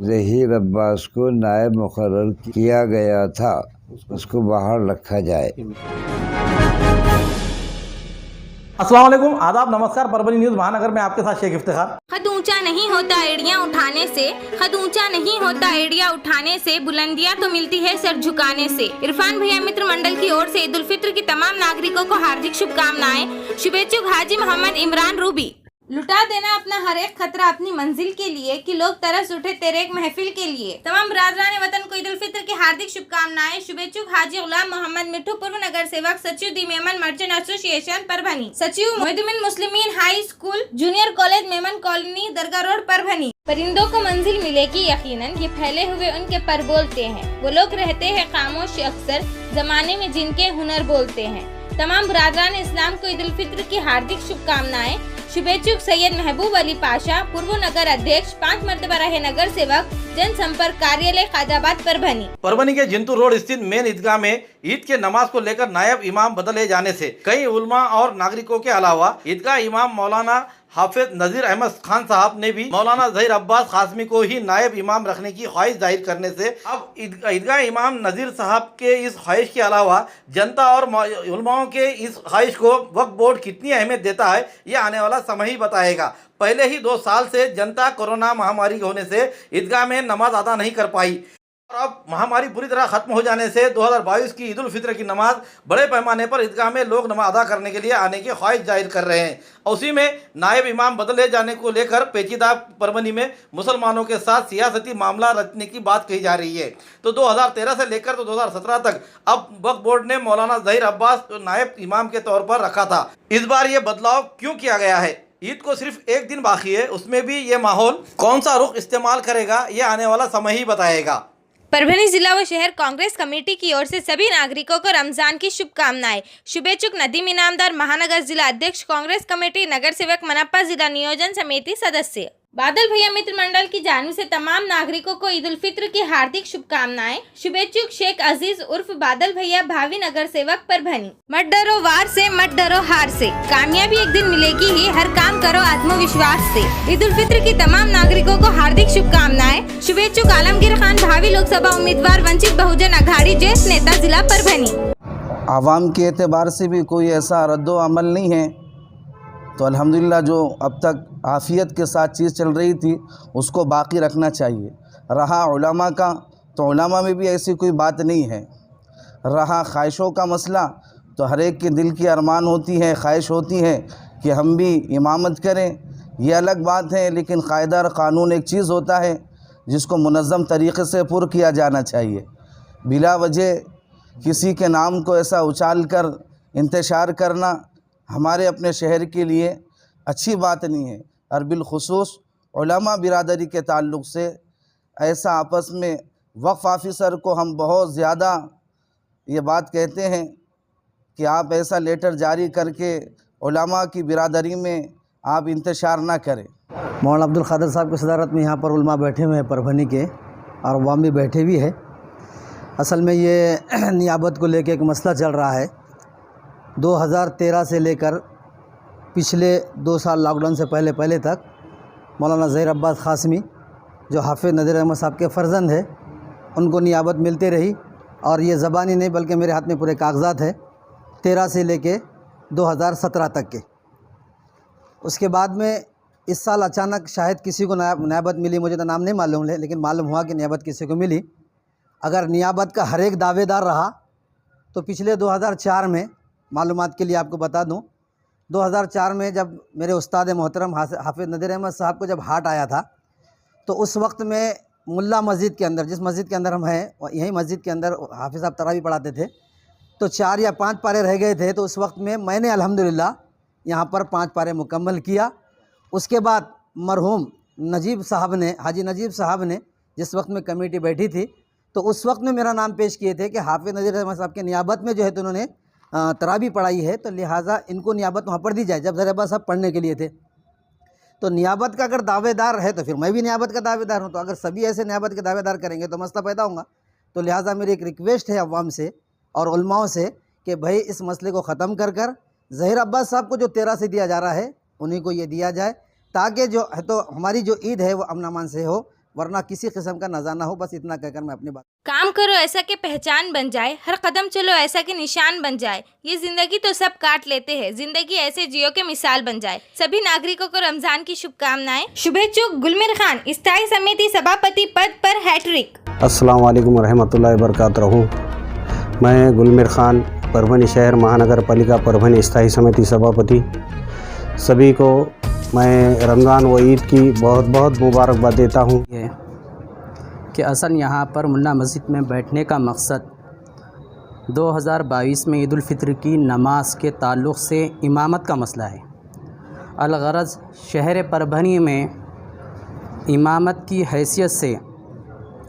ज़हीर अब्बास को नायब मुकर्रर किया गया था, उसको बाहर रखा जाए। अस्सलाम वालेकुम, आदाब, नमस्कार। परभनी न्यूज़ महानगर में आपके साथ शेख इफ्तिखार। खत ऊंचा नहीं होता एड़ियां उठाने से, खत ऊंचा नहीं होता एड़ियां उठाने से, बुलंदियां तो मिलती है सर झुकाने से। इरफान भैया मित्र मंडल की ओर से ईद उल फित्र की तमाम नागरिकों को हार्दिक शुभकामनाएं। शुभेच्छुक हाजी मोहम्मद इमरान रूबी। लुटा देना अपना हर एक खतरा अपनी मंजिल के लिए, कि लोग तरस उठे तेरे एक महफिल के लिए। तमाम बरादरान वतन को ईद उल फित्र की हार्दिक शुभकामनाएं। शुभेच्छुक हाजी गुलाम मोहम्मद मिठू, पूर्व नगर सेवक, सचिव the Memon merchant association Parbhani, सचिव Mohiuddin Muslimeen high school junior college Memon colony Dargah road Parbhani. परिंदों को मंजिल मिलेगी यकीनन, ये फैले हुए उनके पर बोलते हैं। वो लोग रहते हैं खामोश अक्सर, जमाने में जिनके हुनर बोलते हैं। तमाम बरादरान इस्लाम को ईद उल फित्र की हार्दिक शुभकामनाएं। शुभेच्छुक सैयद महबूब अली पाशा, पूर्व नगर अध्यक्ष, 5 मरतबा रहे नगर सेवक, जनसंपर्क कार्यालय खाजाबाद परभनी। परभनी के जिंतू रोड स्थित मेन ईदगाह में ईद के नमाज को लेकर नायब इमाम बदले जाने से कई उलमा और नागरिकों के अलावा ईदगाह इमाम मौलाना हाफिज नजीर अहमद खान साहब ने भी मौलाना ज़हीर अब्बास कासमी को ही नायब इमाम रखने की ख्वाहिश जाहिर करने से अब ईदगाह इमाम नज़ीर साहब के इस ख्वाहिश के अलावा जनता और उलमाओं के इस ख्वाहिश को वक्फ बोर्ड कितनी अहमियत देता है, ये आने वाला समय ही बताएगा। पहले ही 2 साल से जनता कोरोना महामारी होने से ईदगाह में नमाज अदा नहीं कर पाई और अब महामारी पूरी तरह खत्म हो जाने से 2022 की ईद उल फित्र की नमाज बड़े पैमाने पर ईदगाह में लोग नमाज अदा करने के लिए आने की ख्वाहिश जाहिर कर रहे हैं। और उसी में नायब इमाम बदले जाने को लेकर पेचीदा परभनी में मुसलमानों के साथ सियासती मामला रचने की बात कही जा रही है। तो 2013 से लेकर तो 2017 तक अब वक्फ बोर्ड ने मौलाना ज़हीर अब्बास नायब इमाम के तौर पर रखा था। इस बार ये बदलाव क्यों किया गया है? ईद को सिर्फ एक दिन बाकी है, उसमें भी ये माहौल कौन सा रुख इस्तेमाल करेगा, ये आने वाला समय ही बताएगा। परभनी जिला व शहर कांग्रेस कमेटी की ओर से सभी नागरिकों को रमजान की शुभकामनाएं। शुभेच्छुक नदीम इनामदार, महानगर जिला अध्यक्ष कांग्रेस कमेटी, नगर सेवक मनप्पा, जिला नियोजन समिति सदस्य। बादल भैया मित्र मंडल की जानिब से तमाम नागरिकों को ईद उल फित्र की हार्दिक शुभकामनाएं। शुभेच्छुक शेख अजीज उर्फ बादल भैया, भावी नगर सेवक परभनी। मत डरो वार से, मत डरो हार से, कामयाबी एक दिन मिलेगी ही, हर काम करो आत्मविश्वास से। ईद उल फित्र की तमाम नागरिकों को हार्दिक शुभकामनाएं। शुभेच्छुक आलमगीर खान, भावी लोकसभा उम्मीदवार, वंचित बहुजन अघाड़ी, ज्येष्ठ नेता, जिला परभनी। आवाम के एतबार से भी कोई ऐसा रद्दो अमल नहीं है, तो अल्हम्दुलिल्लाह जो अब तक आफ़ियत के साथ चीज़ चल रही थी उसको बाकी रखना चाहिए। रहा उलमा का, तो उलमा में भी ऐसी कोई बात नहीं है। रहा ख्वाहिशों का मसला, तो हर एक के दिल की अरमान होती है, ख्वाहिश होती है कि हम भी इमामत करें, ये अलग बात है। लेकिन कायदा और क़ानून एक चीज़ होता है जिसको मुनज़्ज़म तरीक़े से पुर किया जाना चाहिए। बिला वजह किसी के नाम को ऐसा उछाल कर इंतशार करना हमारे अपने शहर के लिए अच्छी बात नहीं है। और बिलखुसूस उलमा बिरादरी के ताल्लुक़ से ऐसा आपस में वक्फ ऑफिसर को हम बहुत ज़्यादा ये बात कहते हैं कि आप ऐसा लेटर जारी करके उलमा की बिरादरी में आप इंतशार ना करें। मौलाना अब्दुल क़ादिर साहब की सदारत में यहाँ पर उलमा बैठे हुए हैं परभनी के, और अवाम भी बैठे भी है। असल में ये नियाबत को लेकर एक मसला चल रहा है। 2013 से लेकर पिछले 2 साल लॉकडाउन से पहले तक मौलाना ज़हीर अब्बास कासमी जो हाफिज नज़ीर अहमद साहब के फ़र्जंद है, उनको नियाबत मिलती रही। और ये ज़बानी नहीं बल्कि मेरे हाथ में पूरे कागज़ात है, 13 से लेके 2017 तक के। उसके बाद में इस साल अचानक शायद किसी को नियाबत मिली, मुझे तो नाम नहीं मालूम है, लेकिन मालूम हुआ कि नियाबत किसी को मिली। अगर नियाबत का हर एक दावेदार रहा तो पिछले 2004 में, मालूमात के लिए आपको बता दूं, 2004 में जब मेरे उस्ताद मोहतरम हाफिज नज़ीर अहमद साहब को जब हार्ट आया था, तो उस वक्त में मुल्ला मस्जिद के अंदर, जिस मस्जिद के अंदर हम हैं, यही मस्जिद के अंदर हाफिज़ साहब तरावी पढ़ाते थे, तो 4 या 5 पारे रह गए थे। तो उस वक्त में मैंने अल्हम्दुलिल्लाह यहाँ पर 5 पारे मुकम्मल किया। उसके बाद मरहूम नजीब साहब ने, हाजी नजीब साहब ने, जिस वक्त में कमेटी बैठी थी, तो उस वक्त में मेरा नाम पेश किए थे कि हाफिज नज़ीर अहमद साहब के नियाबत में जो है तो उन्होंने तरावी पढ़ाई है, तो लिहाजा इनको नियाबत वहाँ पर दी जाए। जब ज़हीर अब्बास साहब पढ़ने के लिए थे, तो नियाबत का अगर दावेदार है तो फिर मैं भी नियाबत का दावेदार हूँ। तो अगर सभी ऐसे नियाबत के दावेदार करेंगे तो मसला पैदा होगा। तो लिहाजा मेरी एक रिक्वेस्ट है अवाम से और उलमाओं से कि भाई इस मसले को ख़त्म कर ज़हीर अब्बास साहब को जो 13 से दिया जा रहा है उन्हीं को ये दिया जाए, ताकि जो है तो हमारी जो ईद है वो अमन अमान से हो, वरना किसी किस्म का नज़ा ना हो। बस इतना कहकर मैं अपनी बात। काम करो ऐसा कि पहचान बन जाए, हर कदम चलो ऐसा कि निशान बन जाए। ये जिंदगी तो सब काट लेते हैं, जिंदगी ऐसे जियो के मिसाल बन जाए। सभी नागरिकों को रमजान की शुभकामनाएं। शुभेच्छुक गुलमिर खान, स्थायी समिति सभापति पद पर हैट्रिक। अस्सलाम वालेकुम रहमतुल्लाहि व बरकातहू। मैं गुलमिर खान, परभनी शहर महानगर पालिका परभनी स्थायी समिति सभापति। सभी को मैं रमज़ान व ईद की बहुत बहुत मुबारकबाद देता हूँ। कि असल यहाँ पर मुन्ना मस्जिद में बैठने का मकसद 2022 में ईद उल फित्र की नमाज के ताल्लुक़ से इमामत का मसला है। अलगरज़ शहर परभनी में इमामत की हैसियत से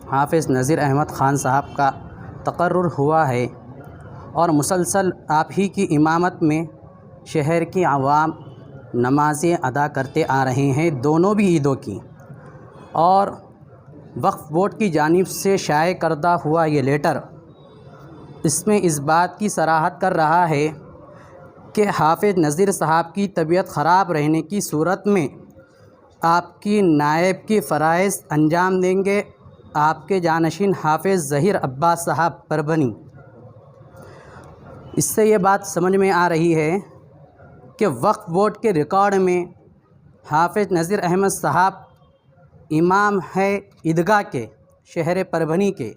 हाफ़िज़ नज़ीर अहमद ख़ान साहब का तकर्रुर हुआ है और मुसलसल आप ही की इमामत में शहर की आवाम नमाज़ें अदा करते आ रहे हैं, दोनों भी ईदों की। और वक्फ बोर्ड की जानिब से शाये करदा हुआ ये लेटर इसमें इस बात की सराहत कर रहा है कि हाफ़िज़ नज़ीर साहब की तबीयत ख़राब रहने की सूरत में आपकी नायब की फ़राइज़ अंजाम देंगे आपके जानशीन हाफ़िज़ ज़हीर अब्बास साहब परभनी। इससे ये बात समझ में आ रही है कि वक्फ बोर्ड के रिकॉर्ड में हाफ़िज़ नज़ीर अहमद साहब इमाम है ईदगाह के शहर परभनी के।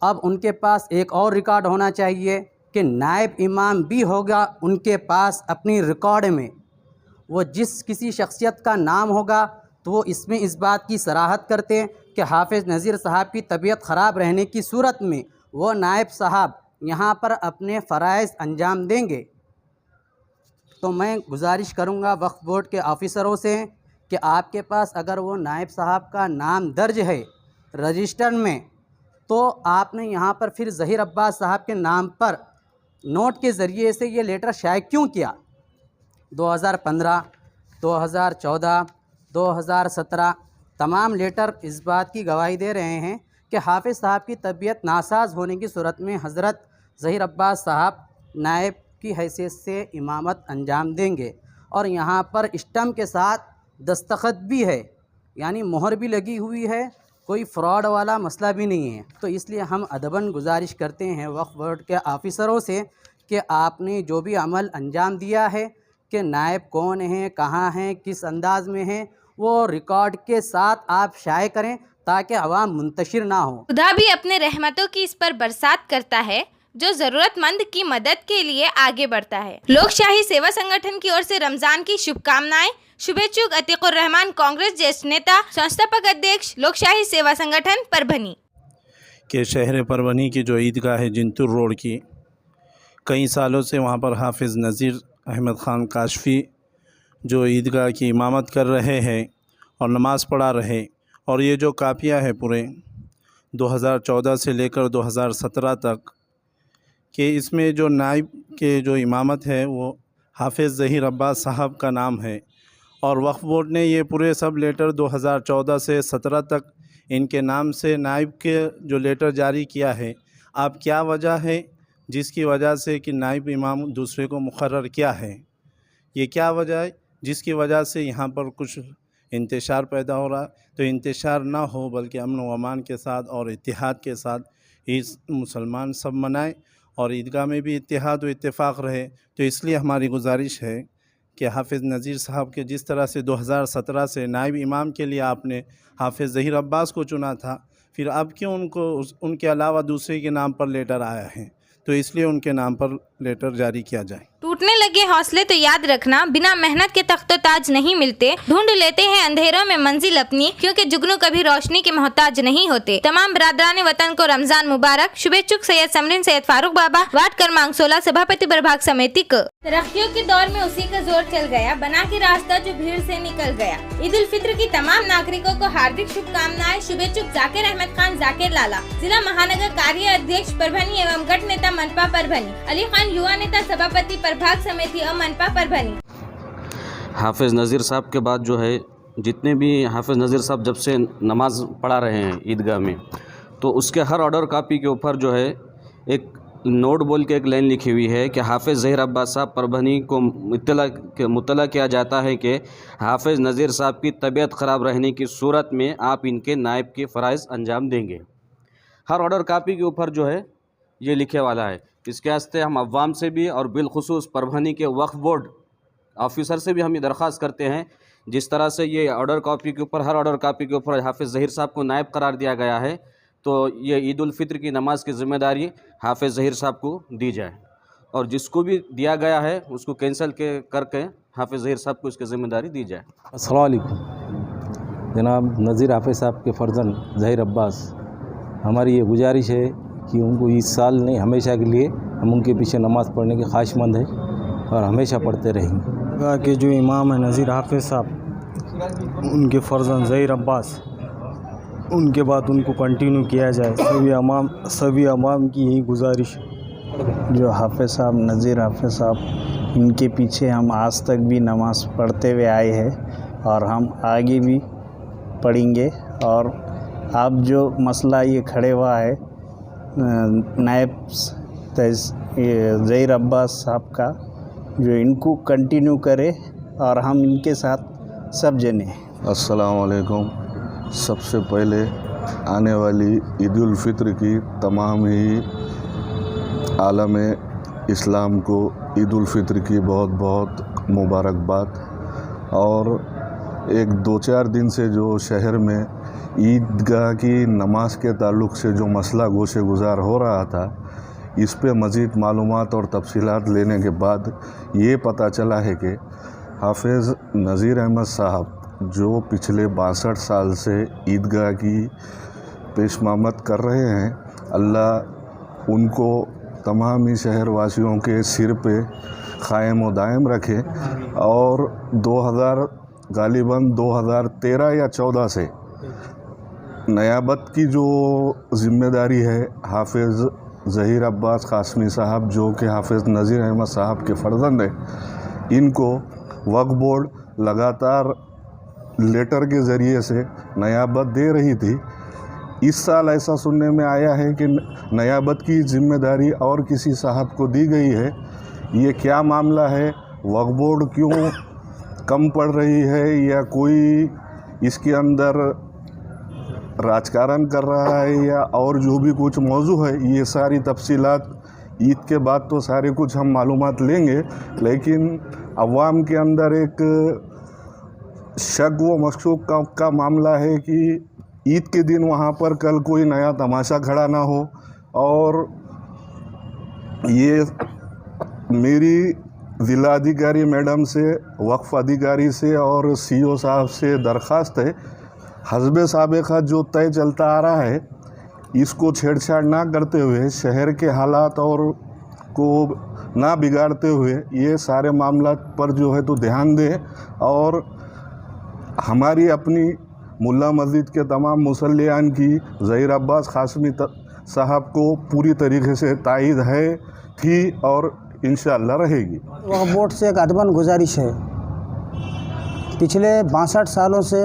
अब उनके पास एक और रिकॉर्ड होना चाहिए कि नायब इमाम भी होगा उनके पास अपनी रिकॉर्ड में। वो जिस किसी शख्सियत का नाम होगा तो वो इसमें इस बात की सराहत करते हैं कि हाफ़िज़ नज़ीर साहब की तबीयत ख़राब रहने की सूरत में वो नायब साहब यहाँ पर अपने फ़राइज़ अंजाम देंगे। तो मैं गुजारिश करूँगा वक्फ बोर्ड के ऑफ़िसरों से कि आपके पास अगर वो नायब साहब का नाम दर्ज है रजिस्टर में तो आपने यहाँ पर फिर ज़हीर अब्बास साहब के नाम पर नोट के ज़रिए से ये लेटर शाये क्यों किया। 2015, 2014, 2017 तमाम लेटर इस बात की गवाही दे रहे हैं कि हाफ़िज़ साहब की तबीयत नासाज होने की सूरत में हज़रत ज़हीर अब्बास साहब नायब की हैसियत से इमामत अंजाम देंगे। और यहाँ पर स्टम्प के साथ दस्तखत भी है, यानी मोहर भी लगी हुई है, कोई फ्रॉड वाला मसला भी नहीं है। तो इसलिए हम अदबन गुजारिश करते हैं वक्फ बोर्ड के ऑफ़िसरों से कि आपने जो भी अमल अंजाम दिया है कि नायब कौन है, कहाँ हैं, किस अंदाज़ में हैं, वो रिकॉर्ड के साथ आप शाये करें ताकि अवाम मुंतशिर ना हो। खुदा भी अपने रहमतों की इस पर बरसात करता है जो ज़रूरतमंद की मदद के लिए आगे बढ़ता है। लोकशाही सेवा संगठन की ओर से रमज़ान की शुभकामनाएं। शुभेच्छुक अतीकुर रहमान, कांग्रेस ज्येष्ठ नेता, संस्थापक अध्यक्ष, लोकशाही सेवा संगठन परभनी। के शहर परभनी की जो ईदगाह है जिंतुर रोड की, कई सालों से वहाँ पर हाफ़िज़ नज़ीर अहमद ख़ान काशफ़ी जो ईदगाह की इमामत कर रहे हैं और नमाज़ पढ़ा रहे। और ये जो काफ़िया है पूरे 2014 से लेकर 2017 तक कि इसमें जो नाइब के जो इमामत है वो हाफ़िज़ ज़हीर अब्बास साहब का नाम है। और वक्फ बोर्ड ने ये पूरे सब लेटर 2014 से 17 तक इनके नाम से नाइब के जो लेटर जारी किया है। अब क्या वजह है जिसकी वजह से कि नाइब इमाम दूसरे को मुकर्रर किया है, ये क्या वजह है जिसकी वजह से यहाँ पर कुछ इंतशार पैदा हो रहा। तो इंतशार ना हो बल्कि अमन व अमान के साथ और इत्तेहाद के साथ ईद मुसलमान सब मनाएं और ईदगाह में भी इत्तेहाद व इत्तेफाक रहे। तो इसलिए हमारी गुजारिश है कि हाफ़िज़ नज़ीर साहब के जिस तरह से 2017 से नायब इमाम के लिए आपने हाफ़िज़ ज़हीर अब्बास को चुना था, फिर अब क्यों उनको उनके अलावा दूसरे के नाम पर लेटर आया है, तो इसलिए उनके नाम पर लेटर जारी किया जाए। टूटने लगे हौसले तो याद रखना, बिना मेहनत के तख्तो ताज नहीं मिलते। ढूंढ लेते हैं अंधेरों में मंजिल अपनी, क्योंकि जुगनू कभी रोशनी के मोहताज नहीं होते। तमाम बरादरान वतन को रमजान मुबारक। शुभेच्छुक सैयद समरीन सैयद फारूक बाबा, वार्ड क्रमांक 16, सभापति प्रभाग समिति को। तरक्कियों के दौर में उसी का जोर चल गया, बना के रास्ता जो भीड़ से निकल गया। ईद उल फित्र की तमाम नागरिकों को हार्दिक शुभकामनाएं। शुभेच्छुक जाकिर अहमद खान जाकिर लाला, जिला महानगर कार्य अध्यक्ष परभनी एवं गठ नेता मनपा परभनी। अली खान युवा नेता सभापति प्रभाग समिति और मनपा परभनी। हाफ़िज़ नज़ीर साहब के बाद जो है जितने भी हाफ़िज़ नज़ीर साहब जब से नमाज़ पढ़ा रहे हैं ईदगाह में, तो उसके हर ऑर्डर कापी के ऊपर जो है एक नोट बोल के एक लाइन लिखी हुई है कि हाफिज़ ज़हीर अब्बास साहब परभनी को मुत्तला किया जाता है कि हाफिज़ नज़ीर साहब की तबीयत ख़राब रहने की सूरत में आप इनके नायब के फ़राइज़ अंजाम देंगे। हर ऑर्डर कापी के ऊपर जो है ये लिखे वाला है। इसके वास्ते हम अवाम से भी और बिलखुसूस परभनी के वक्फ बोर्ड ऑफिसर से भी हम ये दरख्वास्त करते हैं, जिस तरह से ये ऑर्डर कॉपी के ऊपर, हर ऑर्डर कॉपी के ऊपर हाफिज़ ज़हीर साहब को नायब करार दिया गया है, तो ये ईद उल फित्र की नमाज़ की ज़िम्मेदारी हाफिज़ ज़हीर साहब को दी जाए और जिसको भी दिया गया है उसको कैंसिल करके हाफिज़ ज़हीर साहब को इसकी ज़िम्मेदारी दी जाए। अस्सलाम वालेकुम जनाब नज़ीर हाफिज़ साहब के फ़र्जंद ज़हीर अब्बास, हमारी ये गुजारिश है कि उनको इस साल नहीं हमेशा के लिए हम उनके पीछे नमाज़ पढ़ने के ख्वाहिशमंद है और हमेशा पढ़ते रहेंगे। कि जो इमाम है नज़ीर हाफिज़ साहब, उनके फ़र्जंद ज़हीर अब्बास, उनके बाद उनको कंटिन्यू किया जाए। सभी अवाम की यही गुजारिश है। जो हाफिज़ साहब नज़ीर हाफिज़ साहब, इनके पीछे हम आज तक भी नमाज़ पढ़ते हुए आए हैं और हम आगे भी पढ़ेंगे। और अब जो मसला ये खड़े हुआ है नायब ज़हीर अब्बास साहब का, जो इनको कंटिन्यू करे और हम इनके साथ सब जने। अस्सलाम वालेकुम। सबसे पहले आने वाली ईद उल फित्र की तमाम ही आलम इस्लाम को ईद उल फित्र की बहुत बहुत मुबारकबाद। और एक 2-4 दिन से जो शहर में ईदगाह की नमाज के ताल्लुक़ से जो मसला गोशे गुजार हो रहा था, इस पे मज़ीद मालूमात और तफसीलात लेने के बाद ये पता चला है कि हाफिज़ नज़ीर अहमद साहब जो पिछले 62 साल से ईदगाह की पेशमामत कर रहे हैं, अल्लाह उनको तमाम ही शहर वासियों के सिर पे क़ायम व दायम रखे। और गालिबन 2013 या 14 से नयाबत की जो ज़िम्मेदारी है हाफिज़ ज़हीर अब्बास कासमी साहब, जो कि हाफिज़ नज़ीर अहमद साहब के फ़र्जंद हैं, इनको वक्फ बोर्ड लगातार लेटर के ज़रिए से नयाबत दे रही थी। इस साल ऐसा सुनने में आया है कि नयाबत की ज़िम्मेदारी और किसी साहब को दी गई है। ये क्या मामला है? वक्फ बोर्ड क्यों कम पड़ रही है या कोई इसके अंदर राजकारण कर रहा है या और जो भी कुछ मौजू है, ये सारी तफसीलात ईद के बाद तो सारे कुछ हम मालूमात लेंगे। लेकिन अवाम के अंदर एक शक व मशकूक का मामला है कि ईद के दिन वहाँ पर कल कोई नया तमाशा खड़ा ना हो। और ये मेरी ज़िला अधिकारी मैडम से, वक्फ अधिकारी से और सीओ साहब से दरख्वास्त है, हस्बे साबिक़ा जो तय चलता आ रहा है इसको छेड़छाड़ ना करते हुए, शहर के हालात और को ना बिगाड़ते हुए ये सारे मामला पर जो है तो ध्यान दें। और हमारी अपनी मुल्ला मस्जिद के तमाम मुसल्लियान की ज़हीर अब्बास कासमी साहब को पूरी तरीके से तायद है, थी और इंशाअल्लाह रहेगी। वक्फ बोर्ड से एक अदबन गुजारिश है, पिछले 62 सालों से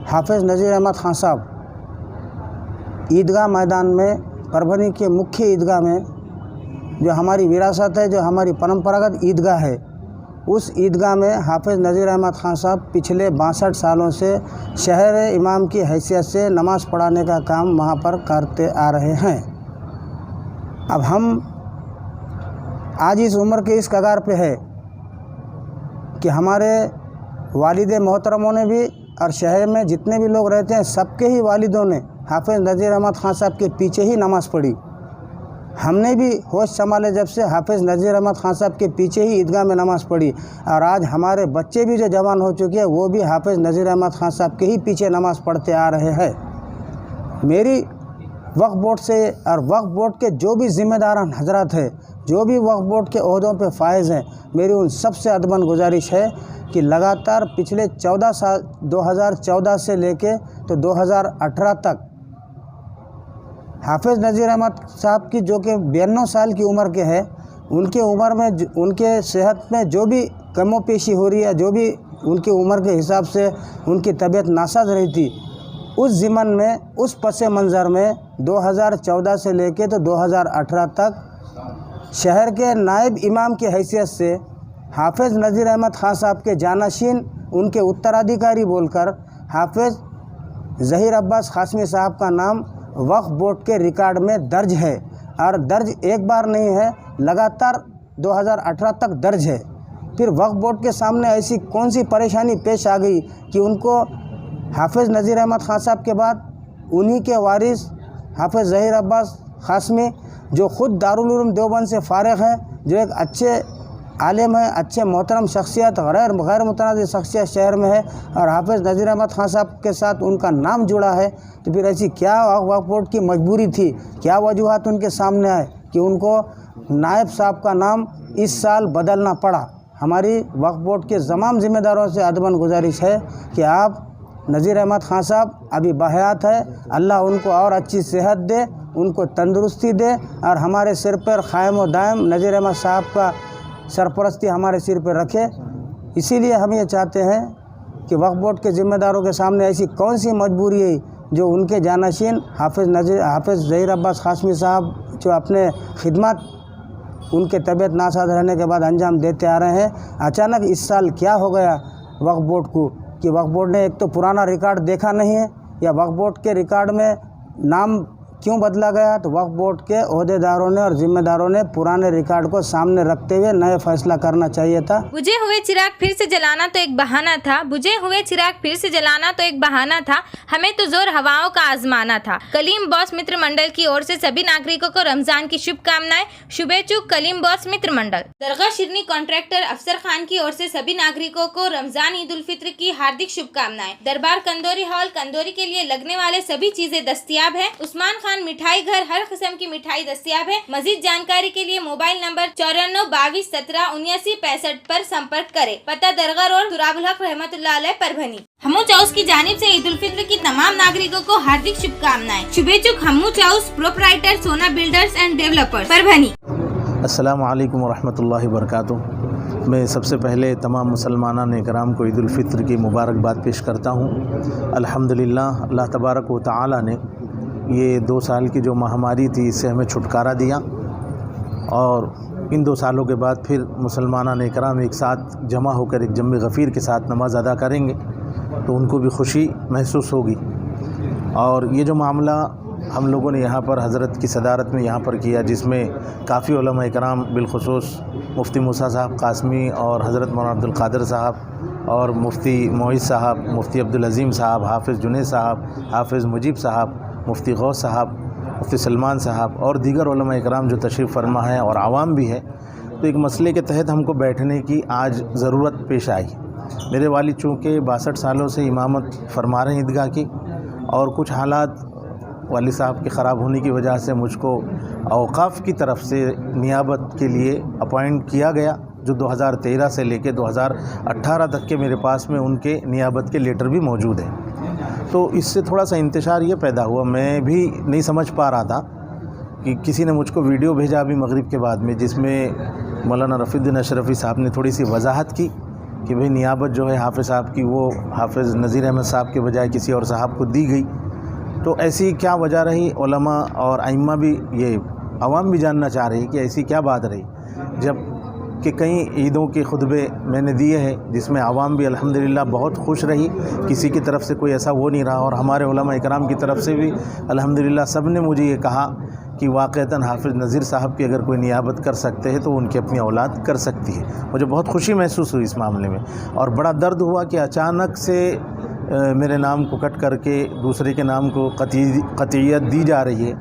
हाफिज़ नज़ीर अहमद खान साहब ईदगाह मैदान में, परभनी के मुख्य ईदगाह में, जो हमारी विरासत है, जो हमारी परंपरागत ईदगाह है, उस ईदगाह में हाफिज़ नज़ीर अहमद खान साहब पिछले 62 सालों से शहर इमाम की हैसियत से नमाज़ पढ़ाने का काम वहाँ पर करते आ रहे हैं। अब हम आज इस उम्र के इस कगार पे है कि हमारे वालिद मोहतरमों ने भी और शहर में जितने भी लोग रहते हैं सबके ही वालिदों ने हाफिज़ नज़ीर अहमद खान साहब के पीछे ही नमाज़ पढ़ी। हमने भी होश संभाले जब से हाफिज़ नज़ीर अहमद खान साहब के पीछे ही ईदगाह में नमाज़ पढ़ी। और आज हमारे बच्चे भी जो जवान हो चुके हैं वो भी हाफिज़ नज़ीर अहमद खान साहब के ही पीछे नमाज़ पढ़ते आ रहे हैं। मेरी वक्फ बोर्ड से और वक्फ बोर्ड के जो भी ज़िम्मेदारान हजरात हैं, जो भी वक्फ बोर्ड के ओहदों पे फायज़ हैं, मेरी उन सबसे अदबन गुजारिश है कि लगातार पिछले 14 साल 2014 से लेके तो 2018 तक हाफिज़ नज़ीर अहमद साहब की जो कि 92 साल की उम्र के हैं, उनके उम्र में उनके सेहत में जो भी कमो पेशी हो रही है, जो भी उनकी उम्र के हिसाब से उनकी तबीयत नासाज रही थी, उस ज़िमन में, उस पस मंज़र में 2014 से लेके तो 2018 तक शहर के नायब इमाम की हैसियत से हाफिज़ नज़ीर अहमद ख़ान साहब के जानशीन उनके उत्तराधिकारी बोलकर हाफिज़ ज़हीर अब्बास क़ासमी साहब का नाम वक्फ बोर्ड के रिकॉर्ड में दर्ज है, और दर्ज एक बार नहीं है, लगातार 2018 तक दर्ज है। फिर वक्फ बोर्ड के सामने ऐसी कौन सी परेशानी पेश आ गई कि उनको हाफिज़ नज़ीर अहमद ख़ान साहब के बाद उन्हीं के वारिस हाफिज़ ज़हीर अब्बास क़ासमी, जो ख़ुद दारुल उलूम देवबंद से फ़ारिग़ हैं, जो एक अच्छे आलिम है, अच्छे मोहतरम शख्सियत, गैर मुतनाज़िर शख्सियत शहर में है, और हाफिज़ नज़ीर अहमद ख़ान साहब के साथ उनका नाम जुड़ा है, तो फिर ऐसी क्या वक्फ बोर्ड की मजबूरी थी, क्या वजूहात उनके सामने आए कि उनको नायब साहब का नाम इस साल बदलना पड़ा। हमारी वक्फ बोर्ड के तमाम ज़िम्मेदारों से अदबन गुजारिश है कि आप नज़ीर अहमद ख़ान साहब अभी बहयात है, अल्लाह उनको और अच्छी सेहत दे, उनको तंदुरुस्ती दे, और हमारे सिर पर क़ायम व दायम नज़ीर अहमद साहब का सरपरस्ती हमारे सिर पर रखे। इसीलिए हम ये चाहते हैं कि वक्फ बोर्ड के ज़िम्मेदारों के सामने ऐसी कौन सी मजबूरी है जो उनके जानशीन हाफिज़ ज़हीर अब्बास क़ासमी साहब जो अपने खिदमत उनके तबीयत नासाज रहने के बाद अंजाम देते आ रहे हैं, अचानक इस साल क्या हो गया वक्फ बोर्ड को कि वक्फ बोर्ड ने एक तो पुराना रिकॉर्ड देखा नहीं है, या वक्फ बोर्ड के रिकॉर्ड में नाम क्यों बदला गया, तो वक्फ बोर्ड के ओहदेदारों ने और जिम्मेदारों ने पुराने रिकॉर्ड को सामने रखते हुए नए फैसला करना चाहिए था। बुझे हुए चिराग फिर से जलाना तो एक बहाना था, बुझे हुए चिराग फिर से जलाना तो एक बहाना था, हमें तो जोर हवाओं का आजमाना था। कलीम बॉस मित्र मंडल की ओर से सभी नागरिकों को रमजान की शुभकामनाएं। शुभेच्छुक कलीम बॉस मित्र मंडल। दरगाह शिरनी कॉन्ट्रैक्टर अफसर खान की ओर से सभी नागरिकों को रमजान ईद उल फित्र की हार्दिक शुभकामनाएं। दरबार कंदोरी हॉल कंदोरी के लिए लगने वाले सभी चीजें दस्तयाब है। उस्मान खान मिठाई घर हर किस्म की मिठाई दस्तयाब है। मजीद जानकारी के लिए मोबाइल नंबर 9422177965 पर संपर्क करें। पता दरगाह रोड तुराबुल हक रहमतुल्लाह अलैह परभनी। हमू चाउस की जानिब से ईद उल फित्र की तमाम नागरिकों को हार्दिक शुभकामनाएं। शुभेच्छुक हमू चाउस प्रोपराइटर सोना बिल्डर्स एंड डेवलपर्स परभनी। अस्सलामु अलैकुम वरहमतुल्लाहि वबरकातुहू। मैं सबसे पहले तमाम मुसलमानान इकराम को ईद उल फित्र की मुबारकबाद पेश करता हूँ। अल्हम्दुलिल्लाह अल्लाह तबारक व तआला ने ये 2 साल की जो महामारी थी इससे हमें छुटकारा दिया, और इन 2 सालों के बाद फिर मुसलमानान इकराम एक साथ जमा होकर एक जम्मे गफ़ीर के साथ नमाज़ अदा करेंगे, तो उनको भी खुशी महसूस होगी। और ये जो मामला हम लोगों ने यहाँ पर हज़रत की सदारत में यहाँ पर किया, जिसमें काफ़ी उलमा इकराम बिलखुसूस मुफ्ती मूसा साहब क़ासमी और हज़रत मौलाना अब्दुल क़ादिर साहब और मुफ्ती मोइज़ साहब, मुफ्ती अब्दुल अज़ीम साहब, हाफिज़ जुनैद साहब, हाफिज़ मुजीब साहब, मुफ्ती गौस साहब, मुफ्ती सलमान साहब और दीगर उलमा इकराम जो तशरीफ़ फरमा है और आवाम भी है, तो एक मसले के तहत हमको बैठने की आज ज़रूरत पेश आई। मेरे वालिद चूँकि 62 सालों से इमामत फरमा रहे हैं ईदगाह की, और कुछ हालात वालिद साहब के ख़राब होने की वजह से मुझको औक़ाफ़ की तरफ से नियाबत के लिए अपॉइंट किया गया, जो 2013 से लेकर 2018 तक के मेरे पास में उनके नियाबत के लेटर भी मौजूद हैं। तो इससे थोड़ा सा इंतशार ये पैदा हुआ, मैं भी नहीं समझ पा रहा था कि किसी ने मुझको वीडियो भेजा अभी मगरिब के बाद में, जिसमें मौलाना रफ़ीउद्दीन अशरफ़ी साहब ने थोड़ी सी वजाहत की कि भाई नियाबत जो है हाफिज़ साहब की वो हाफिज़ नज़ीर अहमद साहब के बजाय किसी और साहब को दी गई। तो ऐसी क्या वजह रही, उलमा और आइम्मा भी, ये अवाम भी जानना चाह रही कि ऐसी क्या बात रही, जब कि कई ईदों के खुतबे मैंने दिए हैं जिसमें आवाम भी अल्हम्दुलिल्लाह बहुत खुश रही, किसी की तरफ से कोई ऐसा वो नहीं रहा, और हमारे उलमा इकराम की तरफ से भी अल्हम्दुलिल्लाह सब ने मुझे ये कहा कि वाक़तन हाफिज़ नज़ीर साहब की अगर कोई नियाबत कर सकते हैं तो उनकी अपनी औलाद कर सकती है। मुझे बहुत खुशी महसूस हुई इस मामले में, और बड़ा दर्द हुआ कि अचानक से मेरे नाम को कट करके दूसरे के नाम को कतईयत दी जा रही है।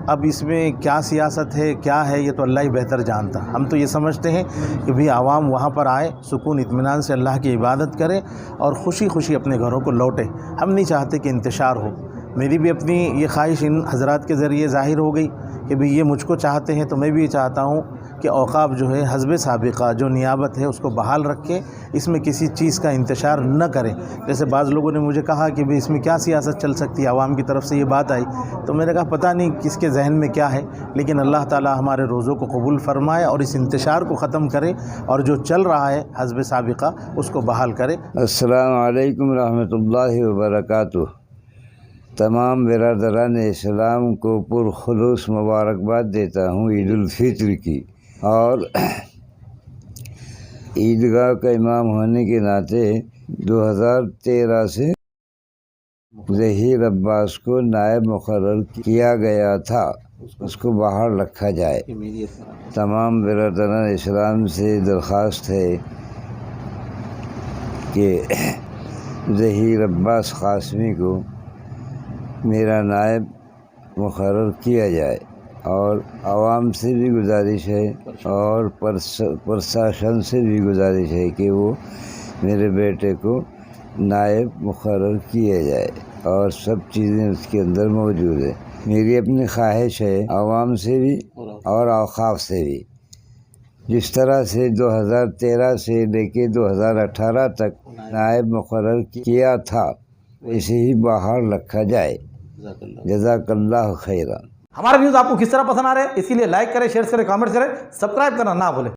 अब इसमें क्या सियासत है, क्या है, ये तो अल्लाह ही बेहतर जानता। हम तो ये समझते हैं कि भाई आवाम वहाँ पर आए, सुकून इत्मीनान से अल्लाह की इबादत करे और ख़ुशी खुशी अपने घरों को लौटे। हम नहीं चाहते कि इंतशार हो। मेरी भी अपनी ये ख्वाहिश इन हज़रात के ज़रिए ज़ाहिर हो गई कि भाई ये मुझको चाहते हैं, तो मैं भी ये चाहता हूँ कि औक़ाफ़ जो है हस्ब साबिक़ा जो नियाबत है उसको बहाल रखे, इसमें किसी चीज़ का इंतशार न करें। जैसे बाज़ लोगों ने मुझे कहा कि भाई इसमें क्या सियासत चल सकती है, आवाम की तरफ से ये बात आई, तो मैंने कहा पता नहीं किसके जहन में क्या है, लेकिन अल्लाह ताला हमारे रोज़ों को कबूल फ़रमाए और इस इंतशार को ख़त्म करे, और जो चल रहा है हस्ब साबिक़ा उसको बहाल करे। अस्सलामु अलैकुम रहमतुल्लाहि व बरकातुहू। तमाम बिरादरान इस्लाम को पुरखुलूस मुबारकबाद देता हूँ ईद उल फित्र की। और ईदगाह का इमाम होने के नाते 2013 से ज़हीर अब्बास को नायब मुकर्रर किया गया था, उसको बाहर रखा जाए। तमाम बिरादरान इस्लाम से दरख्वास्त है कि ज़हीर अब्बास क़ासमी को मेरा नायब मुकर्रर किया जाए। और आवाम से भी गुजारिश है और प्रशासन से भी गुजारिश है कि वो मेरे बेटे को नायब मुकर्रर किया जाए और सब चीज़ें उसके अंदर मौजूद है। मेरी अपनी ख्वाहिश है आवाम से भी और औक़ाफ़ से भी, जिस तरह से 2013 से लेके 2018 तक नायब मुकर्रर किया था, इसे ही बाहर रखा जाए। जज़ाकल्लाहु खैरा। हमारे व्यूज़ आपको किस तरह पसंद आ रहे हैं, इसीलिए लाइक करें, शेयर करें, कमेंट करें, सब्सक्राइब करना ना भूलें।